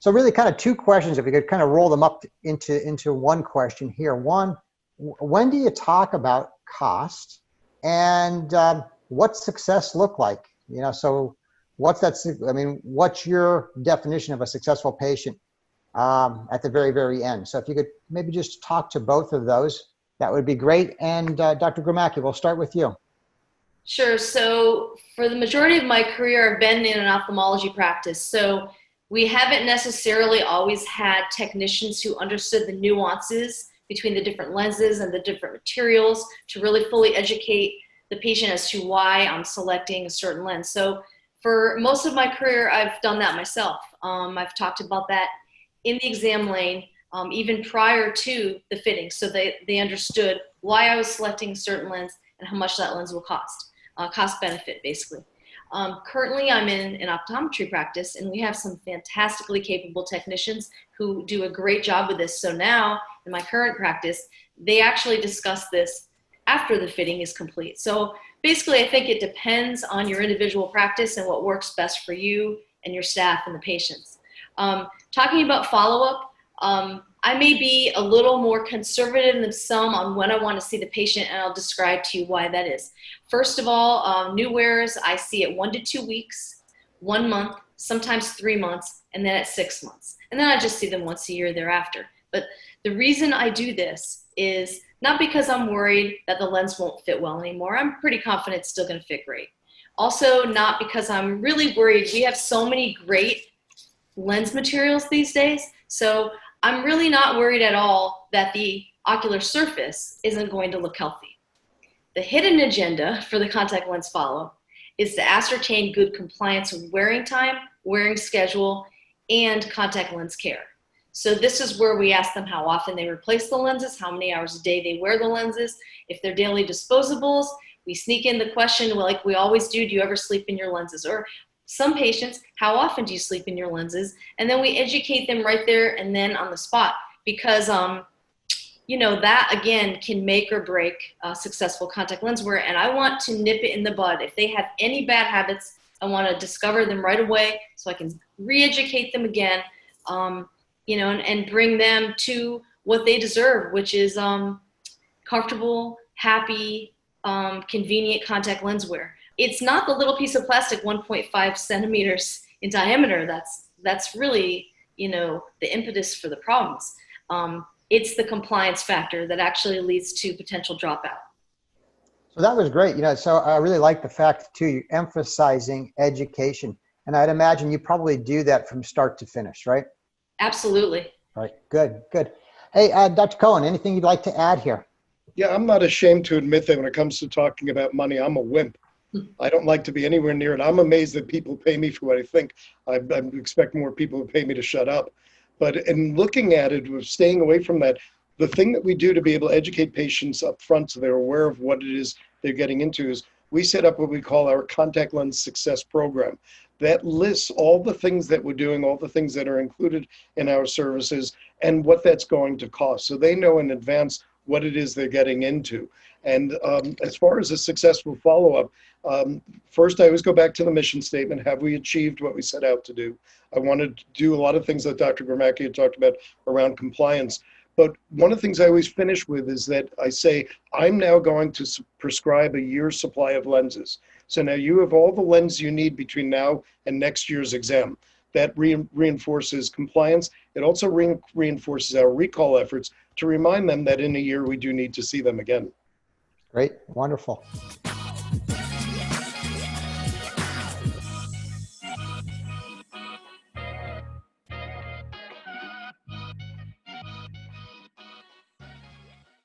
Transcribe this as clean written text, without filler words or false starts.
So really kind of two questions, if we could kind of roll them up into one question here. One, when do you talk about cost, and what's success look like? So what's that? I mean, what's your definition of a successful patient at the very, very end? So if you could maybe just talk to both of those, that would be great. And Dr. Gromacki, we'll start with you. Sure. So for the majority of my career, I've been in an ophthalmology practice. So we haven't necessarily always had technicians who understood the nuances between the different lenses and the different materials to really fully educate the patient as to why I'm selecting a certain lens. So for most of my career, I've done that myself. I've talked about that in the exam lane, even prior to the fitting. So they understood why I was selecting a certain lens and how much that lens will cost. Cost benefit, basically. Currently, I'm in an optometry practice, and we have some fantastically capable technicians who do a great job with this. So now, in my current practice, they actually discuss this after the fitting is complete. So basically, I think it depends on your individual practice and what works best for you and your staff and the patients. Talking about follow-up, I may be a little more conservative than some on when I want to see the patient, and I'll describe to you why that is. First of all, new wearers, I see at 1 to 2 weeks, 1 month, sometimes 3 months, and then at 6 months. And then I just see them once a year thereafter. But the reason I do this is not because I'm worried that the lens won't fit well anymore. I'm pretty confident it's still going to fit great. Also, not because I'm really worried. We have so many great lens materials these days. So I'm really not worried at all that the ocular surface isn't going to look healthy. The hidden agenda for the contact lens follow is to ascertain good compliance with wearing time, wearing schedule, and contact lens care. So this is where we ask them how often they replace the lenses, how many hours a day they wear the lenses. If they're daily disposables, we sneak in the question, like we always do you ever sleep in your lenses? Or some patients, how often do you sleep in your lenses? And then we educate them right there and then on the spot, because that again can make or break successful contact lens wear. And I want to nip it in the bud. If they have any bad habits, I want to discover them right away so I can re-educate them again, and bring them to what they deserve, which is comfortable, happy, convenient contact lens wear. It's not the little piece of plastic 1.5 centimeters in diameter that's really, the impetus for the problems. It's the compliance factor that actually leads to potential dropout. So that was great. So I really like the fact too, you're emphasizing education. And I'd imagine you probably do that from start to finish, right? Absolutely. Right. Good. Hey, Dr. Cohen, anything you'd like to add here? Yeah, I'm not ashamed to admit that when it comes to talking about money, I'm a wimp. I don't like to be anywhere near it. I'm amazed that people pay me for what I think. I expect more people to pay me to shut up. But in looking at it, staying away from that, the thing that we do to be able to educate patients up front so they're aware of what it is they're getting into is we set up what we call our contact lens success program. That lists all the things that we're doing, all the things that are included in our services, and what that's going to cost. So they know in advance what it is they're getting into. And as far as a successful follow-up, first I always go back to the mission statement. Have we achieved what we set out to do? I wanted to do a lot of things that Dr. Gromacki had talked about around compliance. But one of the things I always finish with is that I say, I'm now going to prescribe a year's supply of lenses. So now you have all the lenses you need between now and next year's exam. That reinforces compliance. It also reinforces our recall efforts to remind them that in a year we do need to see them again. Great. Wonderful.